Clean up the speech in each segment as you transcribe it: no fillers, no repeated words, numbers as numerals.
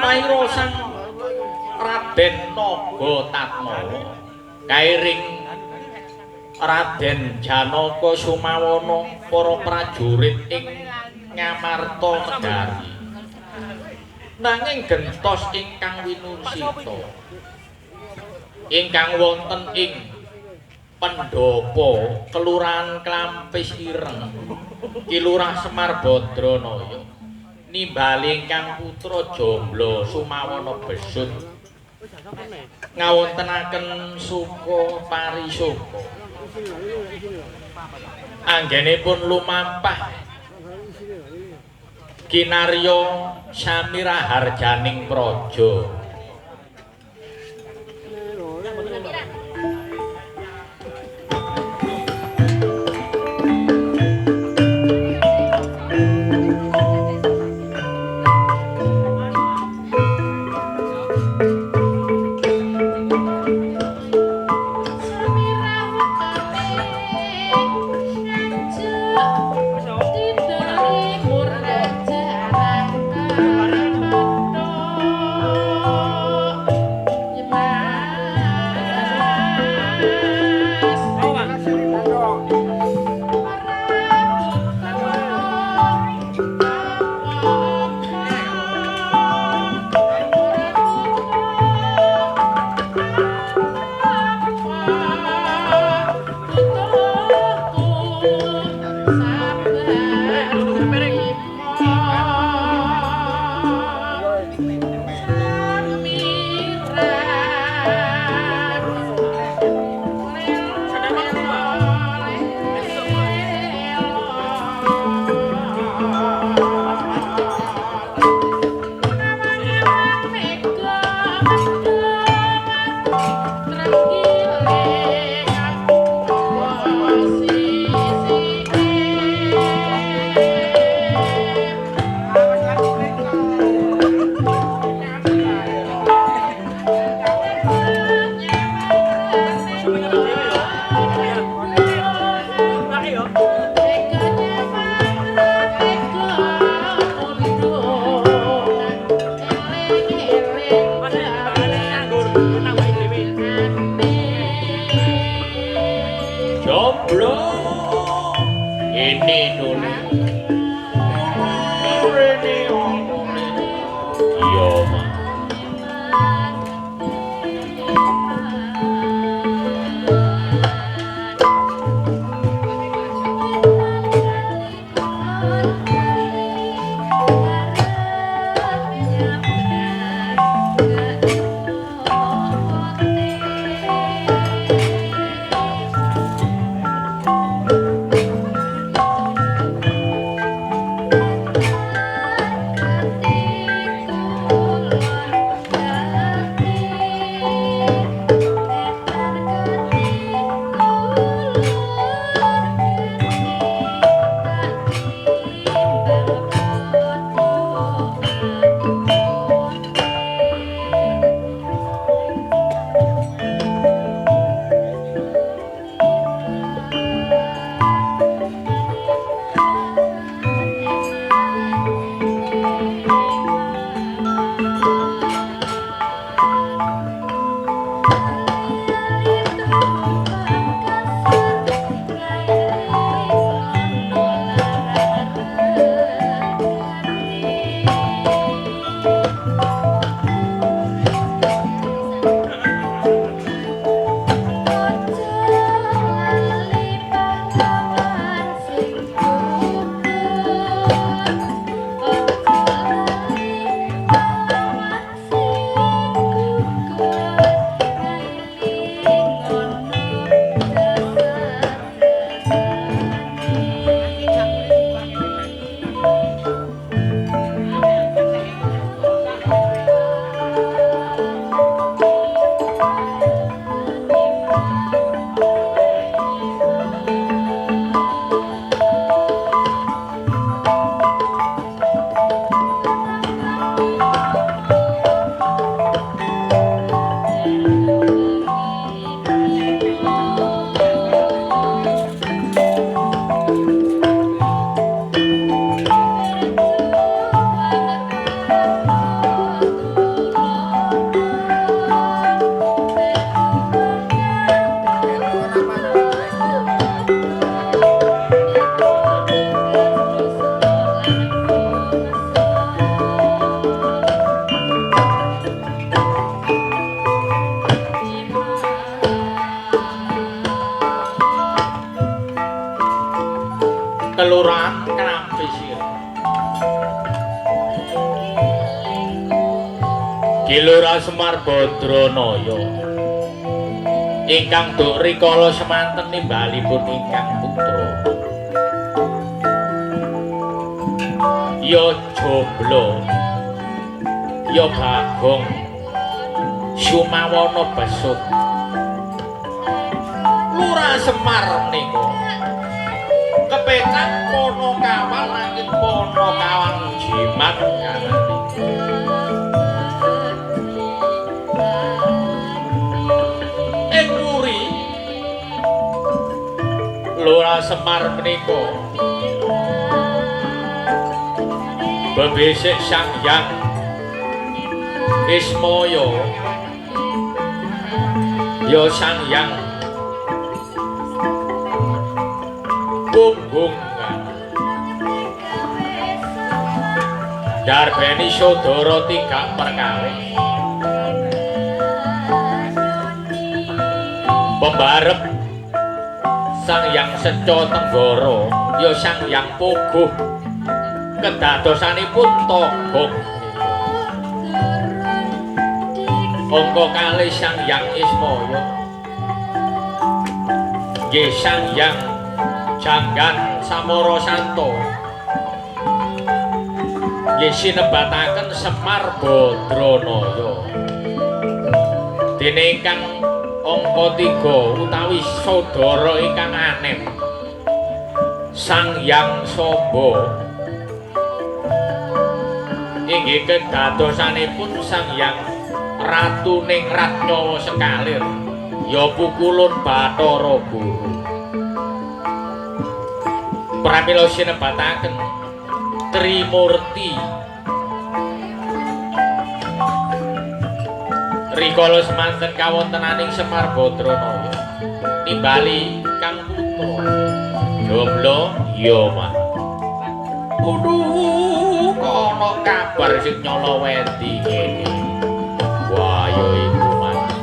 mairo sang Raden Naga Tatmawa kairing Raden Janaka Sumawana para prajurit ing Ngamarta Negari nanging gentos ingkang winursita ingkang wonten ing Pendopo Kelurahan Klampis Ireng Kilurah Semar Badranaya nimbali ingkang putra Jomblo Sumawana Besut ngawontenaken suka parisaka anggenipun lumampah kinarya samira harjaning praja Kelurahan Krampi Sirah. Kilura Semar Badranaya ingkang duk rikala semanten nimbalipun ingkang putra ya jomblo ya bagong Sumawana besut Lurah Semar menika kepenak pono kawal langit pono kawang jimat kanane ing muri Lurah Semar menika bebesik Sang Hyang Ismaya ya Sang Hyang Bunggung darbeni saudara tiga perkawis pembarep Sang Hyang Seca Tenggara ya Sang Hyang Puguh kedadosanipun Togong angka kalih Sang Hyang Ismaya nggih Sang Hyang Janggan Samara Santo nggih sinebataken Semar Badranaya dene ingkang angka 3 utawi saudara ingkang anem Sang Hyang Samba inggih kedadosanipun Sang Hyang Ratu Ningrat Nyawa Sekalir ya Pukulun Bathara Guru pramila sinebataken Trimurti rikala semanten kawontenaning Semar Badranaya nimbali kang putra jomblo ya mah kudu ana kabar sing nyala wedi kene wah ya iku mas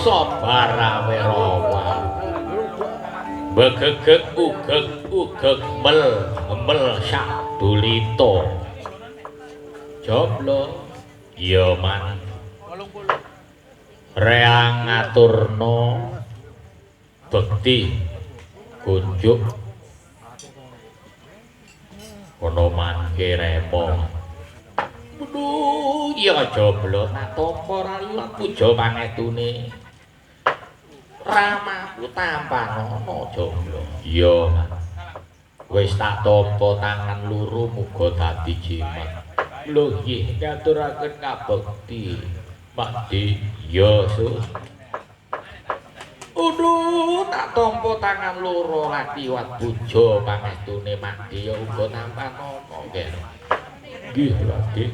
sabara werawa begegek ugeg mel sak dulita joblo ya man reang ngaturno bekti kunjuk kono mangke repo aduh ya joblo natopo rayu puja pangetune ramaku tampanono joblo iya wis tak tampa tangan loro muga dadi jimat lho nggih ngaturaken kabekti Makdi ya Sus aduh tak tampa tangan loro liwat puja pangestune Makdi ya uga tampanono nggih Makdi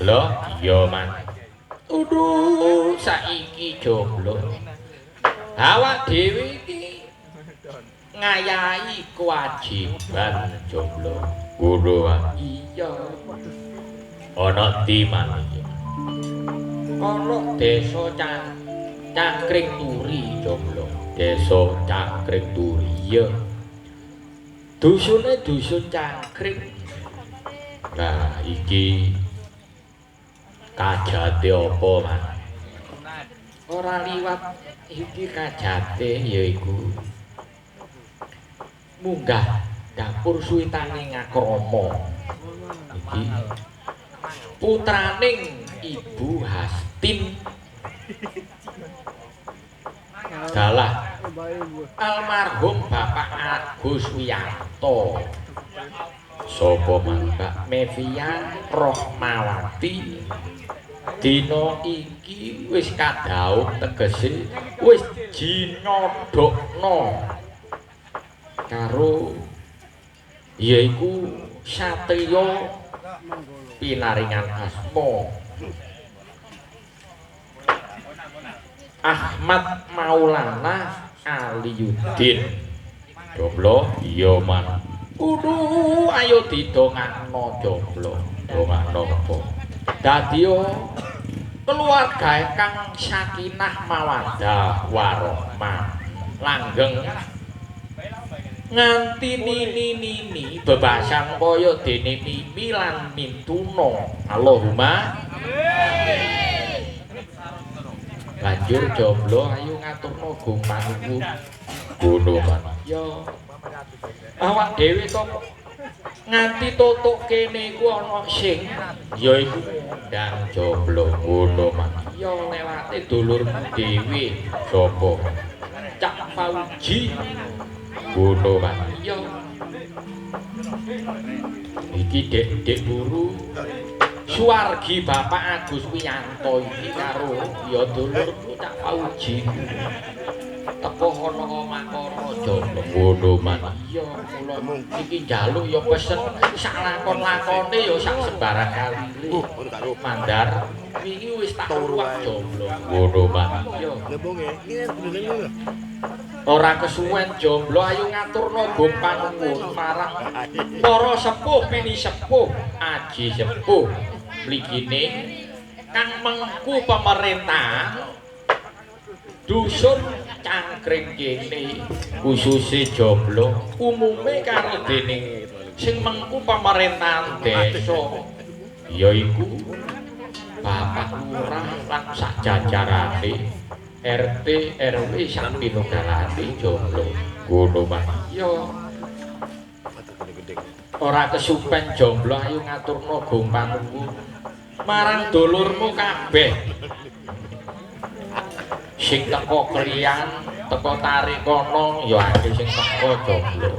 lho iya man aduh saiki jomblo awak dhewe iki ngayahi kewajiban jomblo ngono iya ana di maniki ana desa Cangkring Turi jomblo desa Cangkring Turi iya dusune dusun Cangkring nah iki kajate apa man ora liwat iki kajate yaiku munggah dapur suwitane Ngakrama iki putraning Ibu Hastin dalah almarhum Bapak Agus Wiyanto sapa Mbak Mevian Rohmawati dina iki wis kadhauk tegese wis jinodokno karo yaiku satriya pinaringan asma Ahmad Maulana Aliuddin jomblo iya man kudu ayo didongakno jomblo dongakno apa dadi keluarga kang sakinah mawaddah warahmah langgeng nganti nini bebasan kaya dene Mimi lan Mintuna Allahumma banjur jomblo ayo ngaturno gong panuwun ngono man ya awak dhewe kok nganti totok kene iku ana sing yaiku ndang jomblo ngono man ya lewate dulurmu dhewe sapa Cak Fauji ngono man ya iki dek guru Suwargi Bapak Agus Wiyanto iki karo ya dulurku Cak Fauji teko ana Makara jomblo ngono man iya kula iki njaluk ya pesen sak lakon-lakone ya sak sembarang kali mandar wingi wis tak ruwak jomblo ngono man iya ora kesuwen jomblo ayo ngaturno gong panuwun marang para sepuh pini sepuh aji sepuh mligine kang mengku pemerintah dusun Cangkring kene khususé jomblo umume karo dening sing mengku pemerintahan desa yaiku Bapak Lurah lan sak jajarane RT RW sak pinogalane jomblo ngono Mas ya ora kesupen jomblo ayo ngaturno gong panuwun marang dulurmu kabeh sing teko Kriyan teko Tarik kono ya akeh sing teko jomblo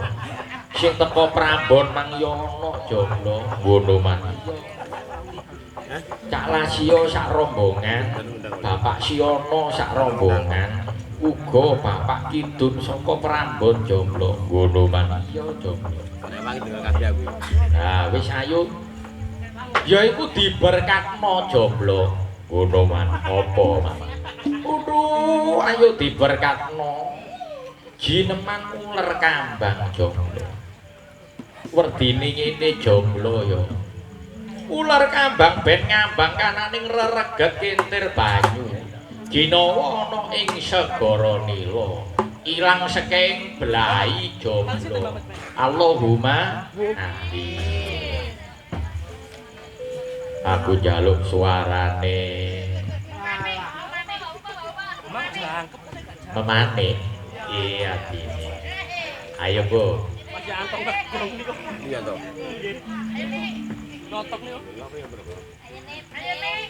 sing teko Prambon mang ya ana jomblo ngono man Cak Lasio sak rombongan Bapak Siono sak rombongan uga Bapak Kidun saka Prambon jomblo ngono man iya jomblo nah wis ayo ya iku diberkatno jomblo ngono man apa man aduh ayo diberkatno jineman uler kambang jomblo werdine ngene jomblo ya ular kambang ben ngambang kananing rereget kintir banyu Ginawa ana ing segara nila ilang saking belai jomblo. Allahumma amin. Aku njaluk suarane memanik. Iya dini. Ayo Bu. Masih antong tegong niku. Iya toh. Notok niku. Ayo nek,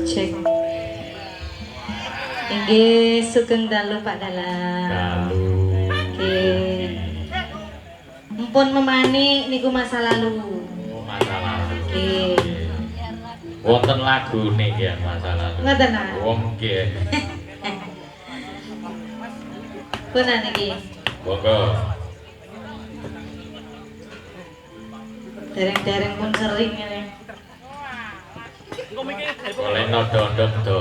Cek. Inggih sugeng dalu Pak Dalang. Dalu. Nggih. Mumpun memani niku masa lalu. Oh, masa lalu. Nggih. Wonten lagune nggih masa lalu. Ngoten ah. Wong nggih. Punan niki. Monggo. Dereng-dereng pun sering ngene. Oleh nodondong do.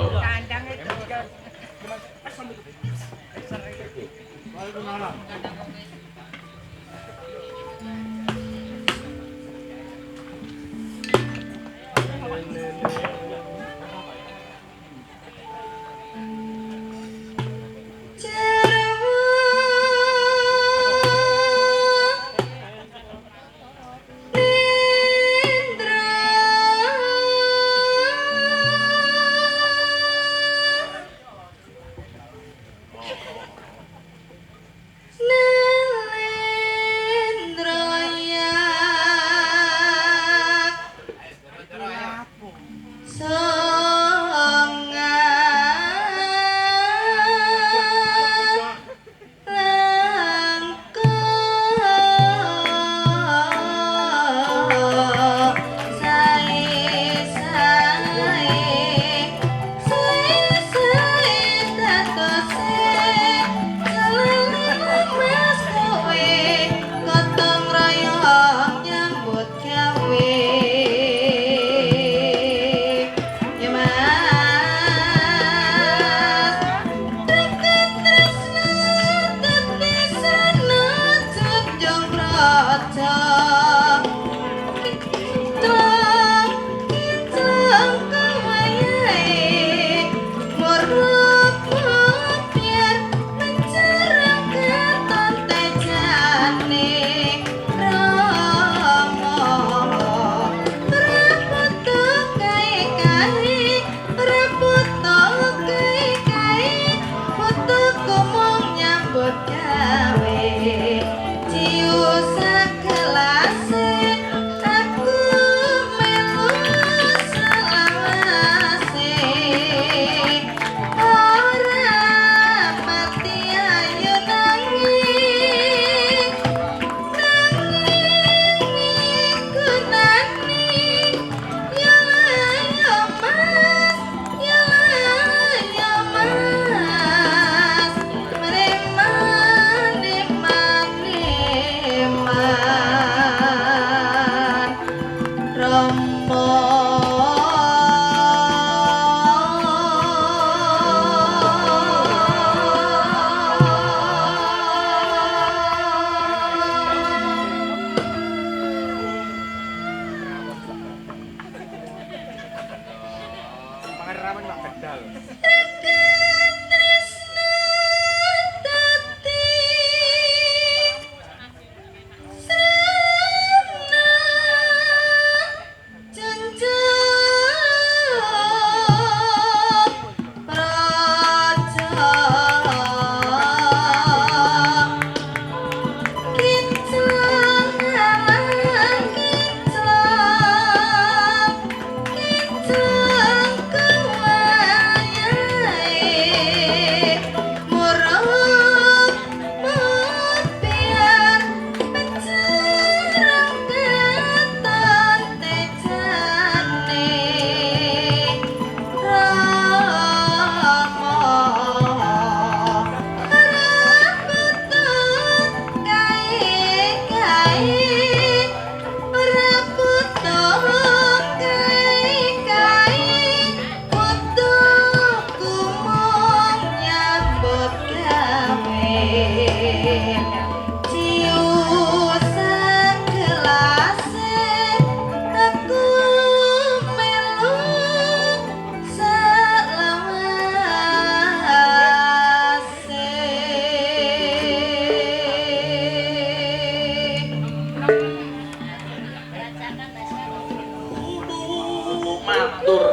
matur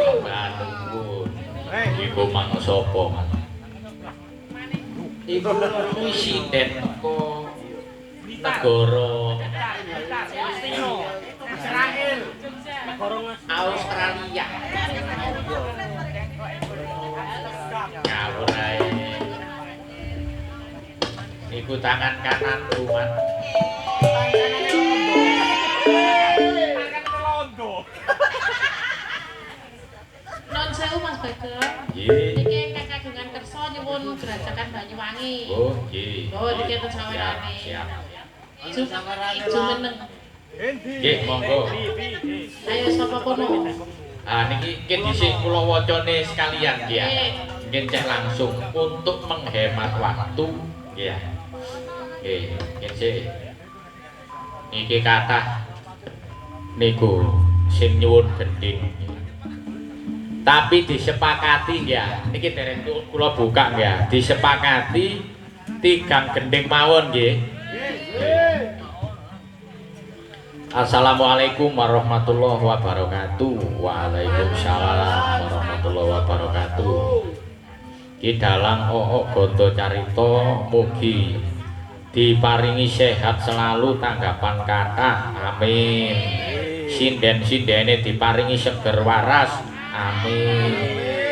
nuwun. Iku mang sapa, Mas? Iku presiden teko negara Australia. Ngawur ae. Iku tangan kanan Tuhan. Non sewu Mas Bagong. Nggih. Niki ingkang kagungan kersa nyuwun Gerajakan Banyuwangi. Oh, nggih. Oh, niki enten sawerane. Siap. Jumeneng. Nggih, monggo. Ayo sapa kono? Ah niki dhisik kula wacane sekalian nggih ya. Nggih cek langsung untuk menghemat waktu nggih ya. Nggih, nggih. Niki kathah niku sing nyuwun gending. Tapi disepakati ya, niki dereng kula buka ya, disepakati 3 gending mawon nggih. Assalamualaikum warahmatullahi wabarakatuh. Waalaikumsalam warahmatullahi wabarakatuh. Ki dalang gondo carita mugi diparingi sehat selalu tanggapan kathah. Amin. Sinden-sindene diparingi seger waras. Amin.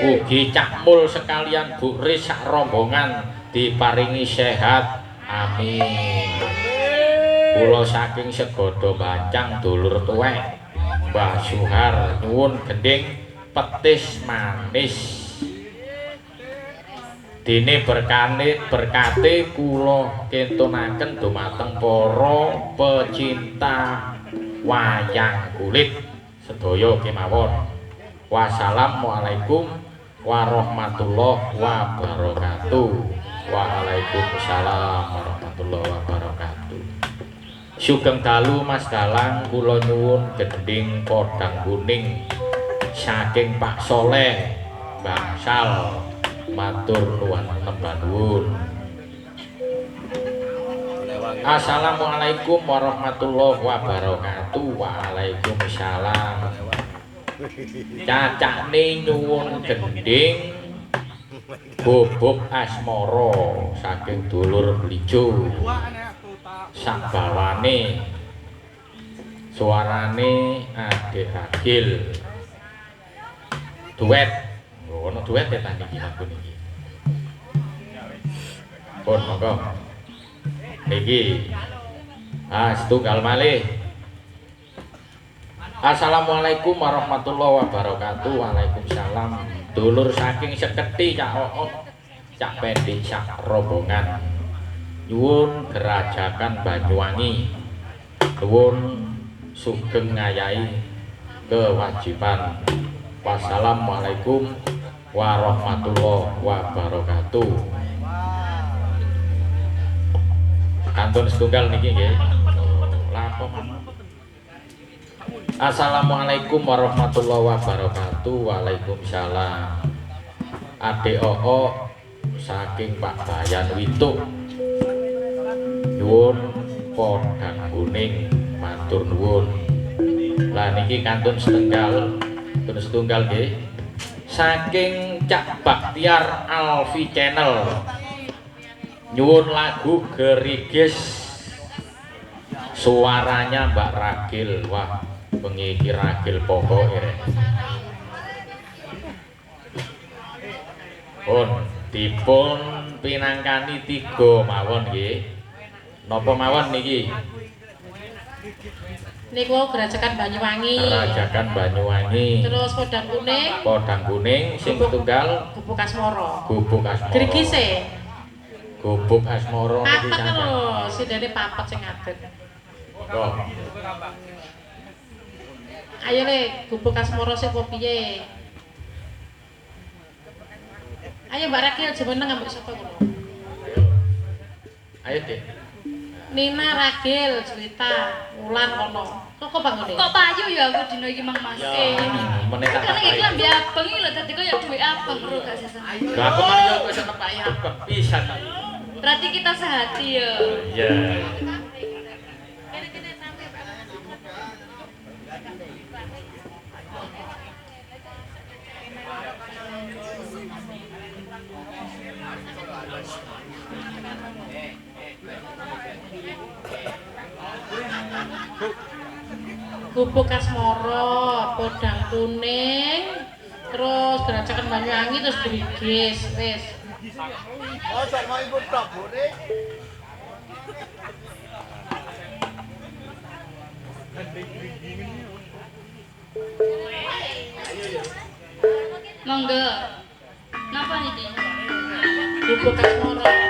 Ugi Cak Mul sekalian Bu Riz sak rombongan diparingi sehat. Amin. Kula saking Segodo Bancang dulur tuwek Mbah Suhar nyuwun gending petis manis. Dene berkate kula kentunaken dumateng para pecinta wayang kulit sedaya kemawon. Wassalamualaikum warahmatullahi wabarakatuh. Waalaikumsalam warahmatullahi wabarakatuh. Sugeng dalu Mas Dalang kula nyuwun gending podang kuning saking Pak Soleh Bangsal matur nuwun nembah nuwun. Assalamualaikum warahmatullahi wabarakatuh. Waalaikumsalam. Cacakne nyuwun gending bubuk asmara saking dulur Blijo. Sak bawane suarane Adik Ragil duet. Ono duet ya tadi lagu niki. Pun monggo. Niki setunggal malih. Assalamualaikum warahmatullahi wabarakatuh. Waalaikumsalam. Dulur saking Seketi Cak Ook, Cak Pendi sak rombongan nyuwun Gerajakan Banyuwangi, nyuwun sugeng ngayahi kewajiban. Wassalamualaikum warahmatullahi wabarakatuh. Kantun setunggal niki nggih. Lampung. Assalamualaikum warahmatullahi wabarakatuh. Waalaikumsalam. Adik Oo saking Pak Bayan Wituk nyuwun podang kuning matur nuwun. Lah niki kantun setunggal nggih saking Cak Baktiar Alfi Channel nyuwun lagu Gerigis suaranya Mbak Ragil. Wah bengi Ragil pokoke rek. Pun dipun pinangkani 3 mawon nggih. Napa mawon niki? Niku Gerajakan Banyuwangi. Gerajakan Banyuwangi. Terus podang kuning. Podang kuning sing tunggal Gubuk Asmara. Gubuk Asmara. Gerigise. Gubuk Asmara niki Papat sampeyan. lho, sindene papat sing ngadeg. Monggo. Ayo le, Gubuk Asmara sing apa piye? Ayo Mbak Rakil jemeneng ambek sapa ngono? Ayo Dik. Nina Ragil cerita Wulan kono. Kok bangone? Kok payu ya aku dino iki Mang Mas. Meneh tak Kan iki tapai. lambe abang iki lho dadi koyo duwe abang bro gak sesen. Lah aku mari yo kok nepaki abang pisan. Berarti kita sehati ya. Iya. Gubuk asmara, podang kuning, terus geracakan Banyuwangi terus Brigis, wis. Oh, sama ibu tok, Bu. Monggo. Napa niki? Gubuk asmara.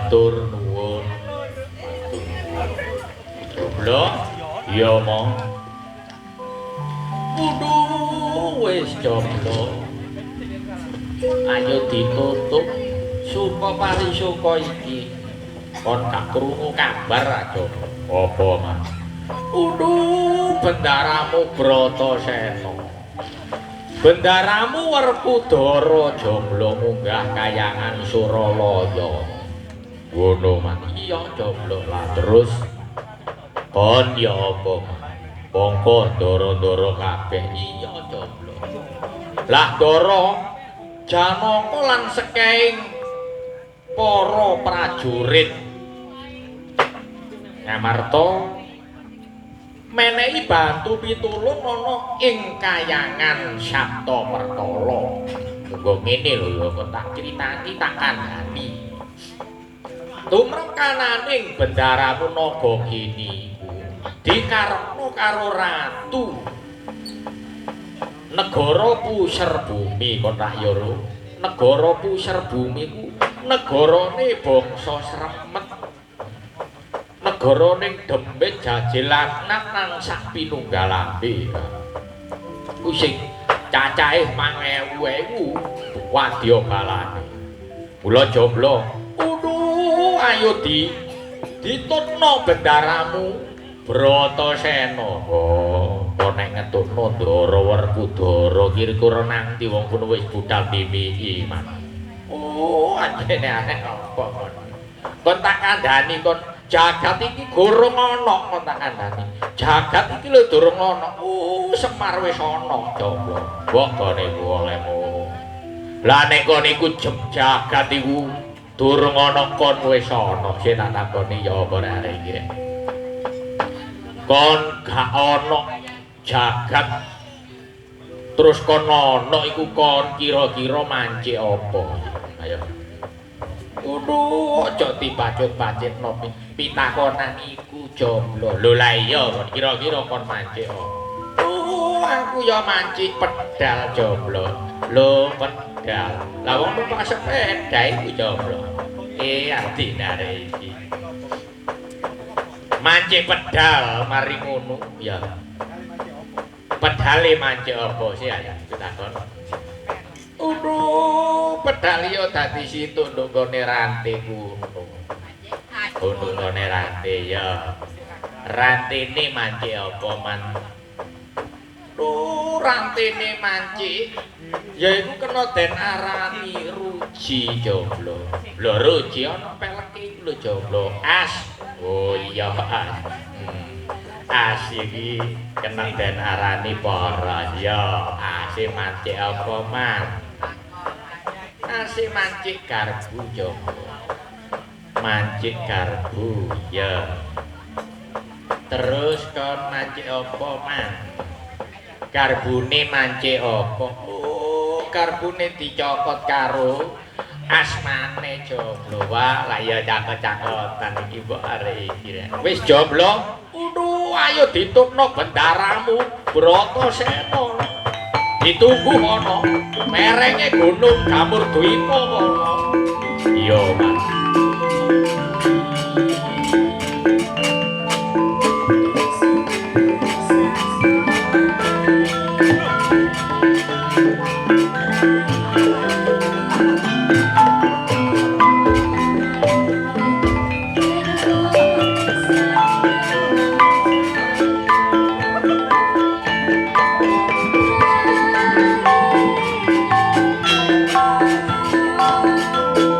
matur nuwun. Jomblo, iya mong. Waduh, wis jomblo. Ayo ditutup suka parisuka iki. Kon gak krungu kabar aja. Apa, Mas? Bendaramu Bratasena. Bendaramu Werkudara jomblo munggah kayangan Suralaya. Ngono, Mas. Iya, jomblo. Lah terus kon ya apa? Bangka ndara-ndara kabeh. Iya, jomblo. Lah Ndara Janaka lan sekehing para prajurit Ngamarta menehi bantu pitulung ana ing kayangan Saptapertala. Monggo ngene lho ya kok tak critani tak kandhani. Tumrekaning bendaramu Nagagini dikarepno karo ratu negara Puserbumi kon tak yoro. Negara Puserbumi ku negarane bangsa Sremet. Negaraning Demit Jajelanat nang sak pinunggalambe. Ku sing cacahe 5000 wadya balane. Mula jomblo. Ayo ditutno bendaramu Bratasena. Oh, kok nek ngetutno Ndara Werkudara kira-kira nanti wong kono wis budal mimiki, Mas. Oh, anjene arek apa kon. Kon tak kandhani kon jagat iki gorong ana kon tak kandhani. Jagat iki lho durung ana. Semar wis ana jomblo. Mbok gone ku olehmu. Lah nek kon iku jagat iku durung ana kon wis ana. Sing tak takoni ya apa arek iki rek. Kon gak ana jagat terus kon ana iku kon kira-kira mancik apa? Ayo. Aja dibacut-bacitno pitakonan iku jomblo. Lho lah iya kon kira-kira kon mancik apa? Aku ya mancik pedal jomblo. Lho pedal. Lah wong numpak sepeda iku jomblo. Adine arek iki. Mancik pedal mari ngono ya. Pedale mancik apa sih ayo takon. Pedal yo dadi situ nggone ranté ngono. Nggone ranté ya. Rantene mancik apa man? Rantene mancik yaiku kena den arani ruji jomblo. Lho ruji ana peleke iku lho jomblo. As. Oh iya as. As iki kena den arani para ya. Ase mancik apa man? Ase mancik garbu jomblo. Mancik garbu ya. Terus kon mancik apa man? Garbune mancik apa? Garbune dicokot karo asmane jomblo. Wah, lah ya cakot-cakotan iki mbok arek iki rek. Wis jomblo? Ayo ditutno bendaramu Bratasena. Ditunggu ana merenge Gunung Gamurdwipa kono.